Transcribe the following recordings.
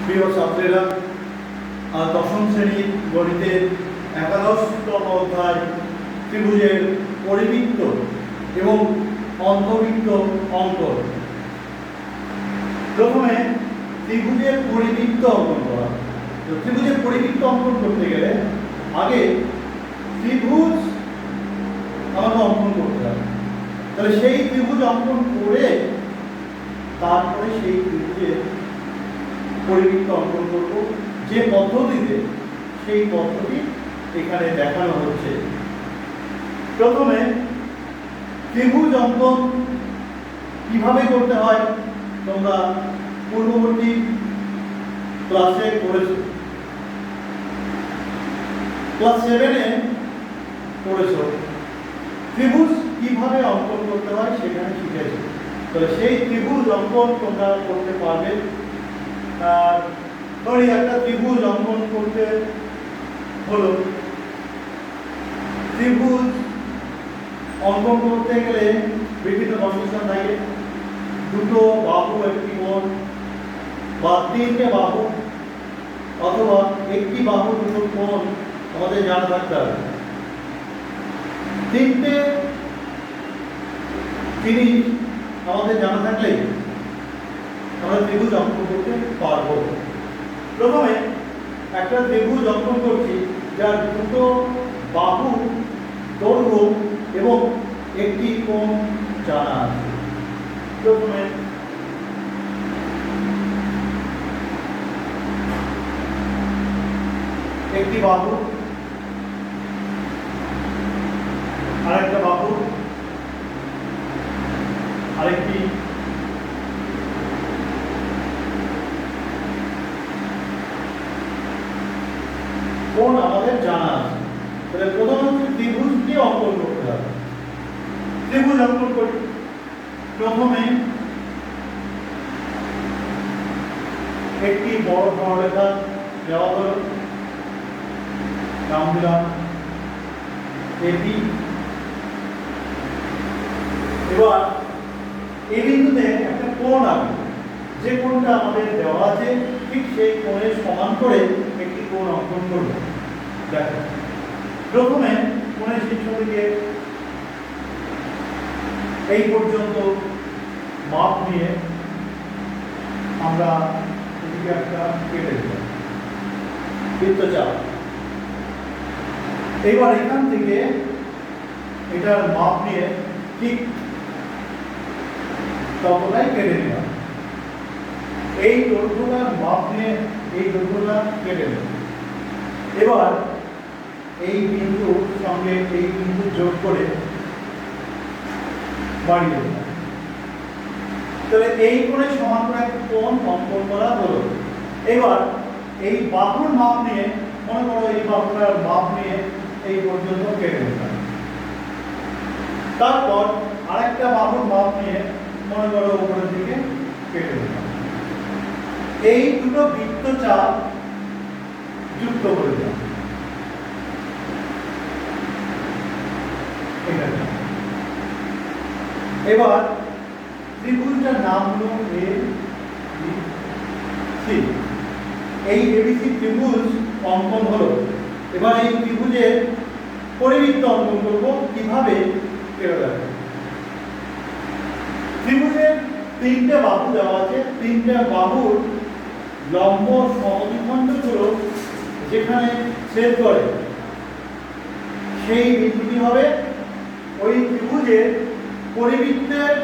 প্রিয় ছাত্রীরা, দশম শ্রেণীর গণিতের 11তম অধ্যায় ত্রিভুজের পরিবৃত্ত এবং অন্তর্বৃত্ত অঙ্কন। প্রথমে ত্রিভুজের পরিবৃত্ত অঙ্কন করা। তো ত্রিভুজের পরিবৃত্ত অঙ্কন করতে গেলে আগে ত্রিভুজ আমাকে অঙ্কন করতে হবে। তাহলে সেই ত্রিভুজ অঙ্কন করে তারপরে সেই ত্রিভুজের পরিবৃত্ত অঙ্কন করব যে পদ্ধতিতে, সেই পদ্ধতি এখানে দেখানো হচ্ছে। প্রথমে ত্রিভুজ অঙ্কন কিভাবে করতে হয় তোমরা পূর্ববর্তী ক্লাসে পড়েছো, ক্লাস 7-এ পড়েছো। ত্রিভুজ কিভাবে অঙ্কন করতে হয় সেখানে শিখেছো। তাহলে সেই ত্রিভুজ অঙ্কন তোমরা করতে পারবে। ধরি একটা ত্রিভুজ অঙ্কন করতে হলো, ত্রিভুজ অঙ্কন করতে গেলে বিভিন্ন কন্ডিশন থাকে। দুটো বাহু একটি কোণ, বা তিনটে বাহু অথবা একটি বাহু দুটো কোণ আমাদের জানা থাকতে হবে। তিনটে জিনিস আমাদের জানা থাকলে আমরা ত্রিভুজ অঙ্কন করতে পারবো। প্রথমে একটা ত্রিভুজ অঙ্কন করছি যার দুটো বাহু দৈর্ঘ্য এবং একটি কোণ জানা আছে। প্রথমে একটি বাহু, আরেকটা বাহু, আরেকটি কোণ আমাদের জানা আছে। তাহলে প্রথমত ত্রিভুজটি অঙ্কন করতে হবে। ত্রিভুজ অঙ্কন করি। প্রথমে একটি বড় সরলরেখা দেওয়া হলো, নাম দিলাম এটি। এবার এই বিন্দুতে একটা কোণ আঁকবো। যে কোণটা আমাদের দেওয়া আছে ঠিক সেই কোণের সমান করে একটি কোণ অঙ্কন করব। দেখো, প্রথমে কোণের শীর্ষ থেকে এই পর্যন্ত মাপ নিয়ে আমরা এদিকে একটা কেটে দিলাম বৃত্তচাপ। এবার এখান থেকে এটার মাপ নিয়ে ঠিক ততটাই কেটে নিলাম। এই দৈর্ঘ্যটার মাপ নিয়ে এই দৈর্ঘ্যটা কেটে নিলাম। এবার এই বিন্দুর সঙ্গে এই বিন্দু যোগ করে বাড়িয়ে দিলাম। তাহলে এই কোণে সমান করে একটা কোণ অঙ্কন করা হলো। এবার এই বাহুর মাপ নিয়ে, মনে করো এই বাহুটার মাপ নিয়ে এই পর্যন্ত কেটে নিলাম। তারপর আরেকটা বাহুর মাপ নিয়ে মনে করো উপরের দিকে কেটে নিলাম। এই দুটো বৃত্তচাপ যুক্ত করে দিলাম। এবার ত্রিভুজটার নাম হলো ABC। এই ABC ত্রিভুজ অঙ্কন হলো। এবার এই ত্রিভুজের পরিবৃত্ত অঙ্কন করব কিভাবে সেটা দেখো। ত্রিভুজের তিনটে বাহু দেওয়া আছে। তিনটে বাহুর লম্ব সমদ্বিখণ্ডগুলো যেখানে ছেদ করে সেই বিন্দুটি হবে ওই ত্রিভুজের পরিবৃত্তের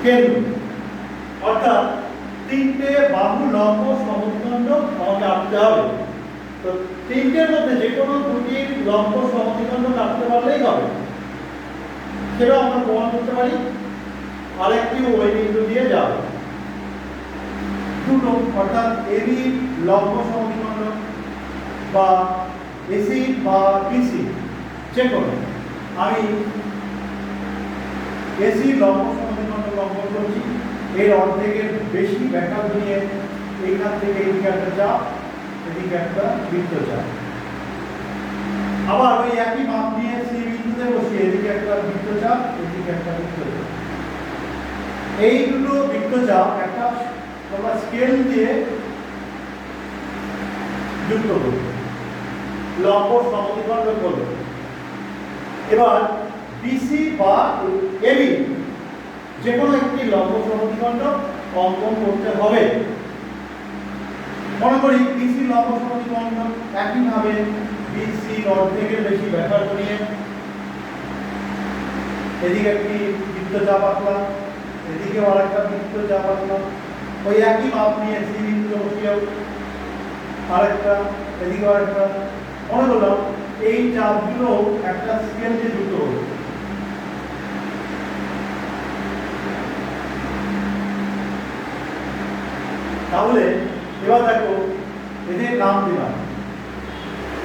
কেন্দ্র। অর্থাৎ তিনটে বাহু লম্ব সমদ্বিখণ্ড আমাকে আঁকতে হবে। তো তিনটের মধ্যে যে কোনো দুটি লম্ব সমদ্বিখণ্ড আঁকতে পারলেই হবে। সেটা আমরা প্রমাণ করতে পারি। আরেকটি ওই বিন্দু দিয়ে যাবে দুটো, অর্থাৎ এবি লম্ব সমদ্বিখণ্ড বা এসি বা বিসি যে কোনো। আমি এসি লম্ব সমদ্বিখণ্ড অঙ্কন করছি। এর অর্ধেকের বেশি ব্যাখ্যা নিয়ে এইখান থেকে এদিকে একটা চাপ, এদিকে একটা বৃত্তচাপ। আবার ওই একই মাপ নিয়ে সি বিন্দুতে বসিয়ে এদিকে একটা বৃত্তচাপ, এদিকে একটা বৃত্তচাপ। এই দুটো বৃত্তচাপ একটা তোমরা স্কেল দিয়ে যুক্ত করবে, লম্ব সমদ্বিখণ্ড করবে। এবার বিসি বা এবি যে কোনো একটি লম্ব সমদ্বিখণ্ড অঙ্কন করতে হবে। মনে করি বিসি লম্ব সমদ্বিখণ্ড, একইভাবে বিসি অর্ধেকের বেশি ব্যাসার্ধ নিয়ে এদিকে একটি বৃত্ত চাপ আঁকলাম, এদিকেও আরেকটা বৃত্ত চাপ আঁকলাম, ওই একই মাপ নিয়ে সি বিন্দু বসিয়েও আরেকটা, এদিকে আরেকটা। মনে করলাম এই চাপগুলো একটা স্কেল দিয়ে যুক্ত হবে। তাহলে এবার দেখো এদের নাম দিলাম,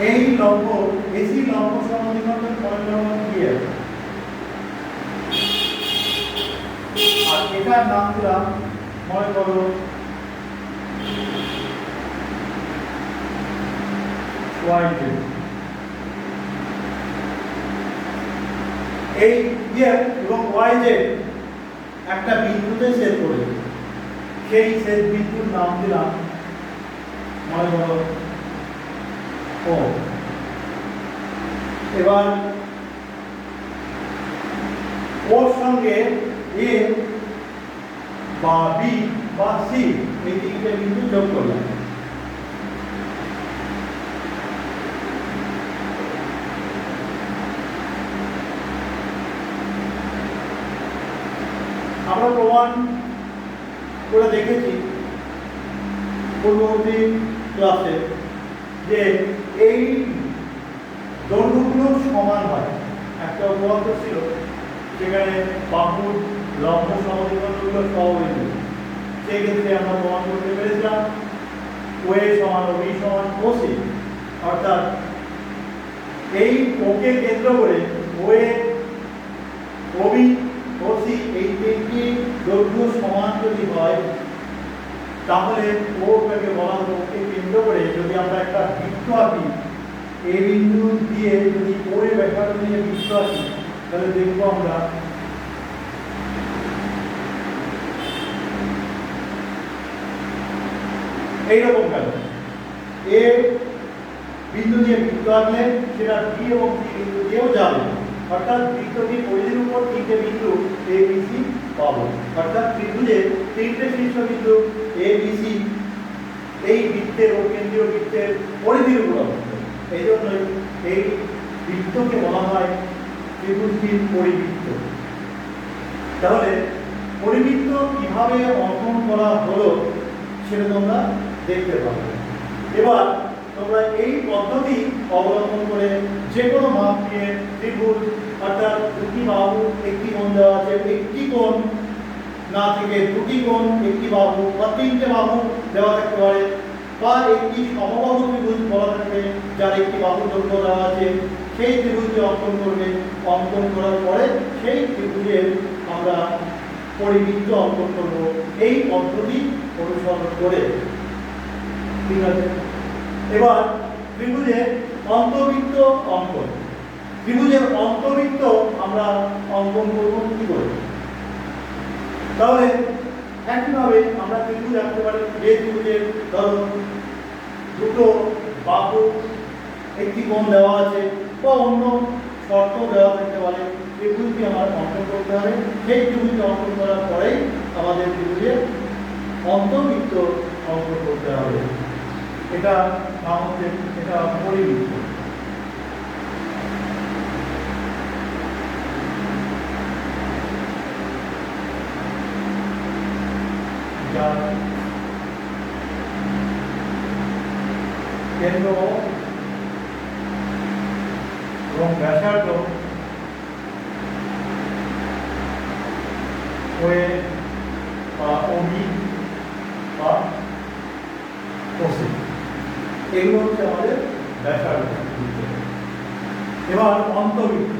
এই লম্ব এসি লম্ব সমদ্বিখণ্ডের পরিমাণ কি আছে, আর এটার নাম দিলাম মনে করো YZ। এই এবং YZ একটা বিন্দুতে ছেদ করে, সেই ছেদ বিন্দুর নাম দিলাম মনে করো ও। এবার ওর সঙ্গে এ বা বি বা সি এই তিনটে বিন্দু যোগ করলাম। আমরা প্রমাণ করে দেখেছি পূর্ববর্তী ক্লাসে যে এই দৈর্ঘ্যগুলো সমান হয়। একটা উপপাদ্য ছিল সেখানে বাহুর লম্ব সমদ্বিখণ্ডগুলো সহবিন্দু, সেই ক্ষেত্রে আমরা প্রমাণ করতে পেরেছিলাম ওএ সমান ও বি সমান ওসি, অর্থাৎ এই ওকে কেন্দ্র করে ওএ ওবি ওসি এই তিনটি দৈর্ঘ্য সমান যদি হয় তাহলে ওটাকে বলা হবে ওকে কেন্দ্র করে যদি আমরা একটা বৃত্ত আঁকি, এই বিন্দু দিয়ে যদি ওএ ব্যাসার্ধ নিয়ে বৃত্ত আঁকি তাহলে দেখবো আমরা এইরকম গেল। এ বিন্দু দিয়ে বৃত্ত আঁকলে সেটা বি এবং সি বিন্দু দিয়েও যাবে, অর্থাৎ বৃত্তটির পরিধির উপর তিনটে বিন্দু এ বি সি পাবো। অর্থাৎ ত্রিভুজের তিনটে শীর্ষবিন্দু এ বি সি এই বৃত্তের ও কেন্দ্রীয় বৃত্তের পরিধির উপর অবস্থিত। এই জন্যই এই বৃত্তকে বলা হয় ত্রিভুজটির পরিবৃত্ত। তাহলে পরিবৃত্ত কিভাবে অঙ্কন করা হলো সেটা তোমরা দেখতে পাবে। এবার তোমরা এই পদ্ধতি অবলম্বন করে যে কোনো মাপ দিয়ে ত্রিভুজ, অর্থাৎ দুটি বাহু একটি কোণ দেওয়া আছে, একটি কোণ না থেকে দুটি কোণ, একটি বাহু বা তিনটে বাহু দেওয়া থাকতে পারে, বা একটি সমবাহু ত্রিভুজ বলা থাকবে যার একটি বাহু দৈর্ঘ্য দেওয়া আছে, সেই ত্রিভুজকে অঙ্কন করবে। অঙ্কন করার পরে সেই ত্রিভুজের আমরা পরিবৃত্ত অঙ্কন করব এই পদ্ধতি অনুসরণ করে। ঠিক আছে, এবার ত্রিভুজের অন্তবৃত্ত অঙ্কন। ত্রিভুজের অন্তবৃত্ত আমরা অঙ্কন করব কি করে? তাহলে একইভাবে আমরা ত্রিভুজ আঁকতে পারি। যে ত্রিভুজের ধরো দুটো বাহু একটি কোণ দেওয়া আছে বা অন্য শর্ত দেওয়া থাকতে পারে, ত্রিভুজটি আমার অঙ্কন করতে হবে। সেই ত্রিভুজটি অঙ্কন করার পরেই আমাদের ত্রিভুজের অন্তবৃত্ত অঙ্কন করতে হবে। এটা নাম হচ্ছে এটা পরিবৃত্ত। কেন্দ্র এবং ব্যাসার্ধ ওএ বা ওবি বা ওসি, এগুলো হচ্ছে আমাদের ব্যাসার্ধ। এবার অন্তবৃত্ত,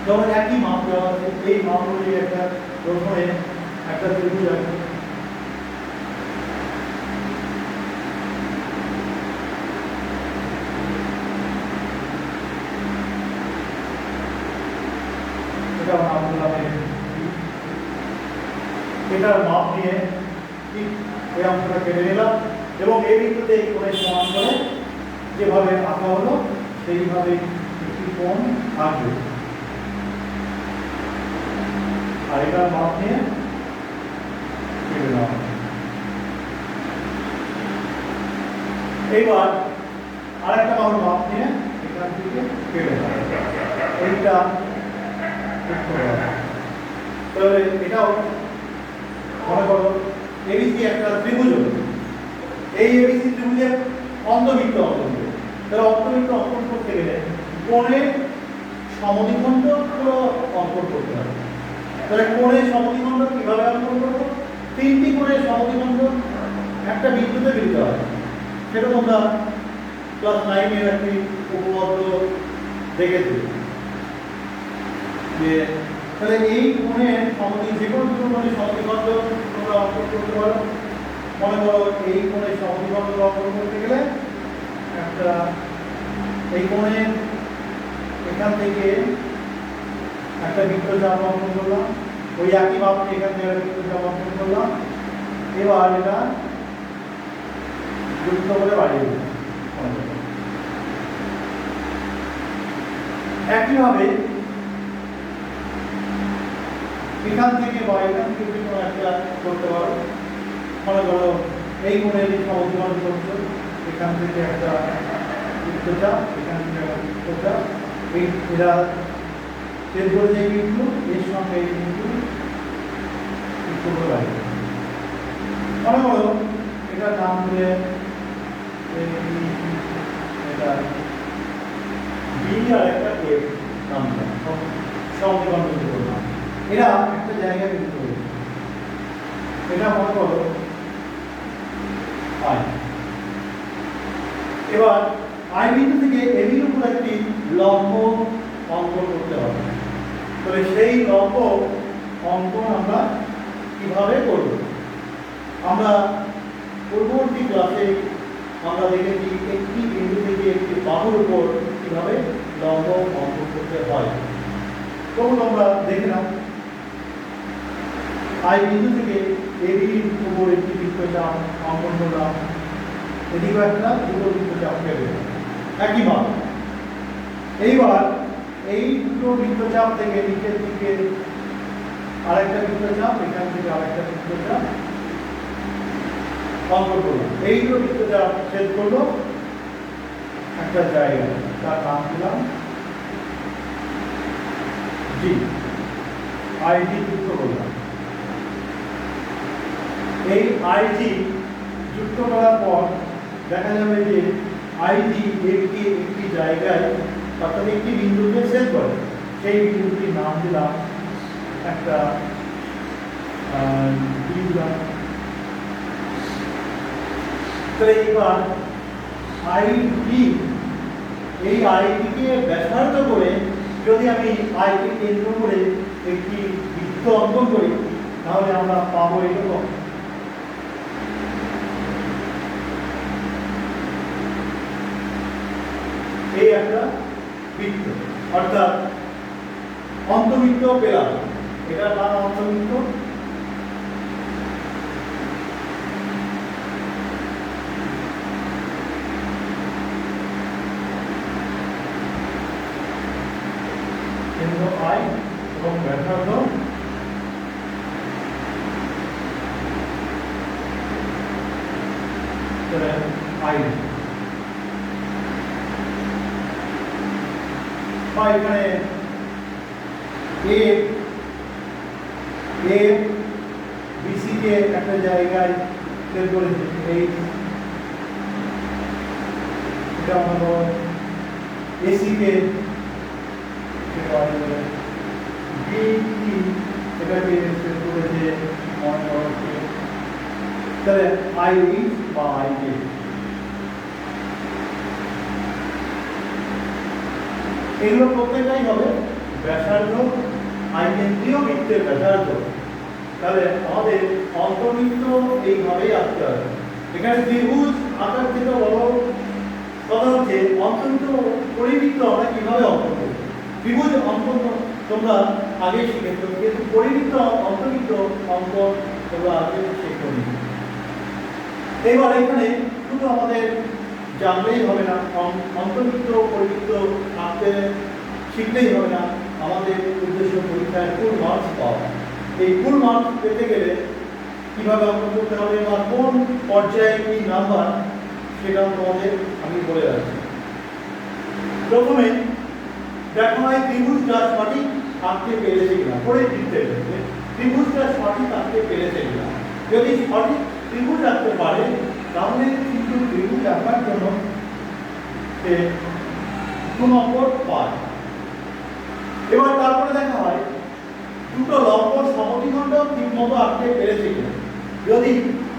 যেমন একই মাপ দেওয়া আছে, এই মাপ অনুযায়ী একটা প্রথমে একটা ত্রিভুজ আছে, এটার মাপ নিয়ে ঠিক এই অংশটা কেটে নিলাম এবং এই বিন্দুতে এই কোণের সমান করে যেভাবে আঁকা হলো সেইভাবে একটি কোণ আঁকবে। আর এটার মাপ নিয়ে কেটে নেওয়া হবে। এইবার আরেকটা বাহুর মাপ নিয়ে এখান থেকে কেটে নেওয়া হবে। এইটা তাহলে এটাও মনে করো এবিসি একটা ত্রিভুজ হলো, এই এবিসি ত্রিভুজের অন্তর্বৃত্ত অঙ্কন করবে। তাহলে অন্তর্বৃত্ত অঙ্কন করতে গেলে কোণের সমদ্বিখণ্ড পুরো অঙ্কন করতে হবে। তাহলে কোণের সমদ্বিখণ্ড কিভাবে অঙ্কন করবো? তিনটি কোণের সমদ্বিখণ্ড একটা বিন্দুতে মিলতে হয়, সেটা তোমরা ক্লাস 9 এর একটি উপপাদ্য দেখেছি। যে তাহলে এই কোণের যে কোনো দুটো কোণের সমদ্বিখণ্ড তোমরা অঙ্কন করতে পারো। মনে করো এই কোণের সমদ্বিখণ্ড অঙ্কন করতে গেলে একটা এই কোণের এখান থেকে একটা বৃত্তচাপ অঙ্কন করলাম, ওই একই ভাবে এখান থেকে একটা বৃত্তচাপ অঙ্কন করলাম। এবার এটা যুক্ত করে বাড়িয়ে দিলাম। একইভাবে এখান থেকে বা এখান থেকে কোনো একটা করতে পারো। মনে করো এই কোণের সমদ্বিখণ্ড করছো, এখান থেকে একটা বৃত্তচাপ, এখান থেকে একটা বৃত্তচাপ, এই এরা ছেদ করে যে বিন্দু এর সঙ্গে এই বিন্দু যুক্ত করে বাড়িয়ে দিলাম। মনে করো এটার নাম দিয়ে এটা বি আর একটা এফ নাম সমদ্বিখণ্ড করলাম। এরা একটা জায়গায় বিন্দু হয়েছে, এটা মনে করো আই। এবার আই বিন্দু থেকে এ বির উপর একটি লম্ব অঙ্কন করতে হবে। তবে সেই লম্ব অঙ্কন আমরা কিভাবে করব? আমরা পূর্ববর্তী ক্লাসে আমরা দেখেছি একটি বিন্দু থেকে একটি বাহুর উপর কিভাবে লম্ব অঙ্কন করতে হয়। তখন আমরা দেখে নাও আই বিন্দু থেকে এ বির উপর একটি বৃত্তচাপ অঙ্কন করলাম, এদিকে একটা দুটো বৃত্তচাপ কেটে একইভাবে। এইবার এই দুটো বৃত্তচাপ থেকে নিচের দিকে আরেকটা বৃত্তচাপ, এখান থেকে আরেকটা বৃত্তচাপ অঙ্কন করলাম। এই দুটো বৃত্তচাপ ছেদ করলো একটা জায়গা, তার নাম দিলাম জি। আইজি যুক্ত করলাম। এই আইজি যুক্ত করার পর দেখা যাবে যে আইজি একটি জায়গায় অর্থাৎ একটি বিন্দুকে ছেদ করে। সেই বিন্দুটির নাম দিলাম একটা দিলাম। তো এইবার আইডি, এই আইডিকে ব্যাসার্ধ করে যদি আমি আইকে কেন্দ্র করে একটি বৃত্ত অঙ্কন করি তাহলে আমরা পাবো এরকম। এই একটা বৃত্ত, অর্থাৎ অন্তবৃত্ত পেলাম। এটার নাম অন্তবৃত্ত। কেন্দ্র আই এবং ব্যাসার্ধ আই। বা এখানে এ বিসি কে একটা জায়গায় ছেদ করেছে, এই এটা হলো এসি কে বিটি এটাকে ছেদ করেছে মনে করছে। তাহলে আই বা আই কে এগুলো প্রত্যেকটাই হবে ব্যাসার্ধ আইকেন্দ্রীয় বৃত্তের ব্যাসার্ধ। তাহলে আমাদের অন্তর্বৃত্ত এইভাবেই আঁকতে হবে। এখানে ত্রিভুজ আকার থেকে বড় কথা হচ্ছে অন্তর্বৃত্ত পরিবৃত্ত আমরা কিভাবে অঙ্কন করব। ত্রিভুজ অঙ্কন তোমরা আগে শিখেছো, কিন্তু পরিবৃত্ত অন্তর্বৃত্ত অঙ্কন তোমরা আগে শেখোনি। এবার এখানে শুধু আমাদের জানলেই হবে না, অন্তর্বৃত্ত পরিবৃত্ত আঁকতে শিখলেই হবে না, আমাদের উদ্দেশ্য পরীক্ষায় ফুল মার্কস পাওয়া। এই ফুল মার্কস পেতে গেলে কীভাবে অঙ্কন করতে হবে বা কোন পর্যায়ে কী নাম্বার সেটাও তোমাদের আমি বলে রাখছি। প্রথমে দেখো হয় ত্রিভুজটা সঠিক আঁকতে পেরেছে কিনা, পরে দিতে হবে ত্রিভুজটা সঠিক আঁকতে পেরেছে কিনা। যদি সঠিক ত্রিভুজ আঁকতে পারে তাহলে কিন্তু ত্রিভুজ আঁকার জন্য 2 নম্বর পায়। এবার তারপরে দেখা হয় দুটো লম্ব সমদ্বিখণ্ড ঠিকমতো আঁকতে পেরেছে কিনা। যদি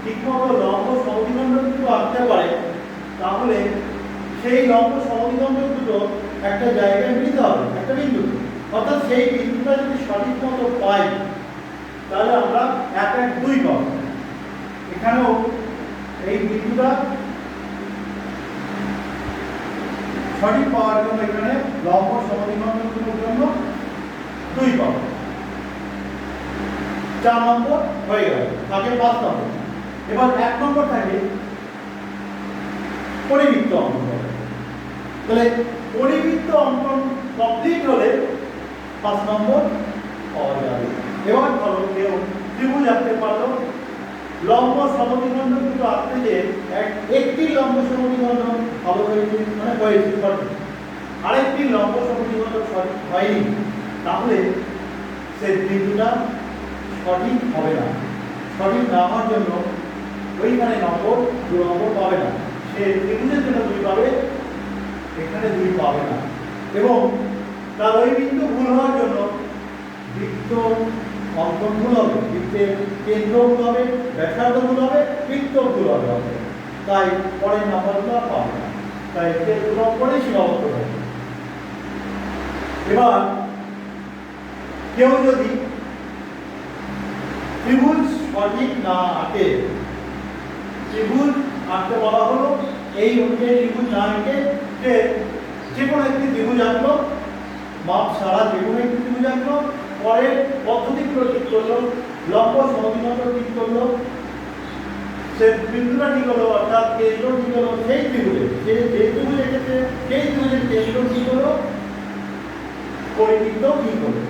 ঠিকমতো লম্ব সমদ্বিখণ্ড দুটো আঁকতে পারে তাহলে সেই লম্ব সমদ্বিখণ্ড দুটো একটা জায়গায় মিলিত হবে, একটা বিন্দু, অর্থাৎ সেই বিন্দুটা যদি সঠিক মতো পাই তাহলে আমরা 1 1 2 পাবো। এখানেও এই বিন্দুটা সঠিক পাওয়ার জন্য এখানে লম্ব সমদ্বিখণ্ডের জন্য 2 পাবো। 4 নম্বর হয়ে গেল, থাকে 5 নম্বর। এবার 1 নম্বর থাকে পরিবৃত্ত অঙ্কন। তাহলে পরিবৃত্ত অঙ্কন কমপ্লিট হলে 5 নম্বর পাওয়া যাবে। এবার ধরো কেউ ত্রিভুজ আঁকতে পারলো, লম্ব সমদ্বিখণ্ড দুটো আঁকতে যে একটি লম্ব সমদ্বিখণ্ড ভালো হয়েছে, মানে হয়েছে সঠিক, আরেকটি লম্ব সমদ্বিখণ্ড সঠিক হয়নি, তাহলে সেই বিন্দুটা সঠিক হবে না। সঠিক না হওয়ার জন্য ওইখানে নম্বর 2 নম্বর পাবে না। সে ত্রিভুজের জন্য 2 পাবে, এখানে 2 পাবে না। এবং তার ওই বিন্দু ভুল হওয়ার জন্য বৃত্ত অঙ্কন ভুল হবে, বৃত্তের কেন্দ্র ভুল হবে, ব্যাসার্ধ ভুল হবে, বৃত্ত ভুল হবে। তাই পরের নাম্বারগুলো পাবে না, তাই 2 নম্বরে সীমাবদ্ধ হবে। এবার কেউ যদি ত্রিভুজ সঠিক না আঁকে, ত্রিভুজ আঁকতে বলা হলো, এই অনুযায়ী ত্রিভুজ না আঁকে যে কোনো একটি ত্রিভুজ আঁকলো, মাপ ছাড়া যে কোনো একটি ত্রিভুজ আঁকলো, পরে পদ্ধতিগুলো ঠিক করলো, লম্ব সমদ্বিখণ্ড ঠিক করলো, সে বিন্দুটা ঠিক হলো, অর্থাৎ কেন্দ্র ঠিক হলো সেই ত্রিভুজে, যে ত্রিভুজ এঁকেছে সেই ত্রিভুজের কেন্দ্র ঠিক হলো, পরিবৃত্ত ঠিক হলো,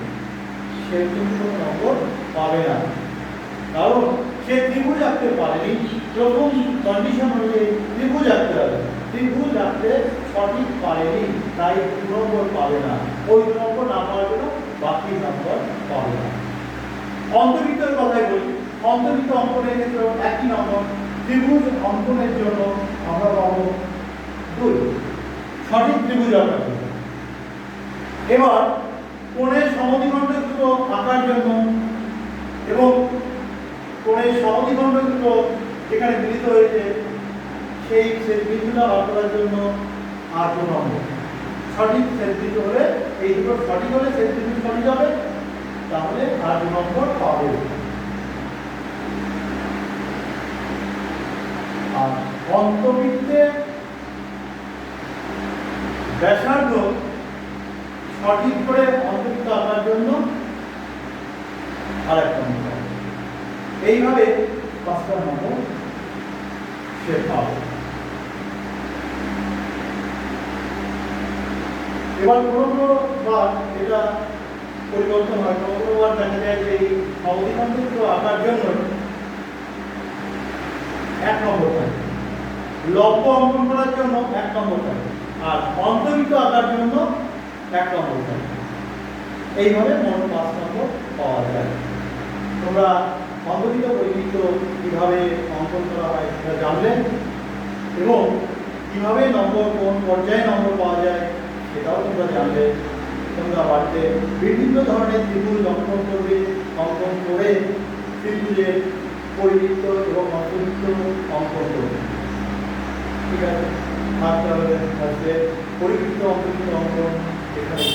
সে কিন্তু কোনো নম্বর পাবে না। কারণ সে ত্রিভুজ আঁকতে পারেনি। প্রথম কন্ডিশন অনুযায়ী ত্রিভুজ আঁকতে হবে, ত্রিভুজ আঁকতে সঠিক পারেনি, তাই 2 নম্বর পাবে না। ওই 2 নম্বর না পাওয়ার জন্য বাকি নম্বর পাবে না। অন্তর্বৃত্তের কথাই বলি, অন্তর্বৃত্ত অঙ্কনের ক্ষেত্রে একই নম্বর। ত্রিভুজ অঙ্কনের জন্য আমরা পাবো 2, সঠিক ত্রিভুজ আঁকার জন্য। এবার কোণের সমদ্বিখণ্ড দুটো আঁকার জন্য এবং কোণের সমদ্বিখণ্ড দুটো যেখানে মিলিত হয়েছে সেই বিন্দুটা বার করার জন্য 8 নম্বর। সঠিক বিন্দু হলে, এই দুটো সঠিক হলে বিন্দু সঠিক হবে, তাহলে 8 নম্বর পাবে। আর অন্তর্বৃত্তে ব্যাসার্ধ সঠিক করে অন্তর্বৃত্ত আঁকার জন্য আর 1 নম্বর। এইভাবে 5টা নম্বর সে পাবে। এবার কোনো বার এটা পরিবর্তন হয়, কোনো বার দেখা যায় যে এই সমদ্বিখণ্ড আঁকার জন্য 1 নম্বর থাকে, লম্ব অঙ্কন করার জন্য 1 নম্বর থাকে, আর অন্তর্বৃত্ত আঁকার জন্য 1 নম্বর থাকে। এইভাবে মোট 5 নম্বর পাওয়া যায়। তোমরা অন্তর্বৃত্ত পরিবৃত্ত কিভাবে অঙ্কন করা হয় সেটা জানলে, এবং কিভাবে নম্বর কোন পর্যায়ে নম্বর পাওয়া যায় সেটাও তোমরা জানলে। তোমরা বাড়িতে বিভিন্ন ধরনের ত্রিভুজ অঙ্কন করবে, অঙ্কন করে ত্রিভুজের পরিবৃত্ত এবং অন্তর্বৃত্ত অঙ্কন করবে। ঠিক আছে, আজকে পরিবৃত্ত অন্তর্বৃত্ত অঙ্কন এখানে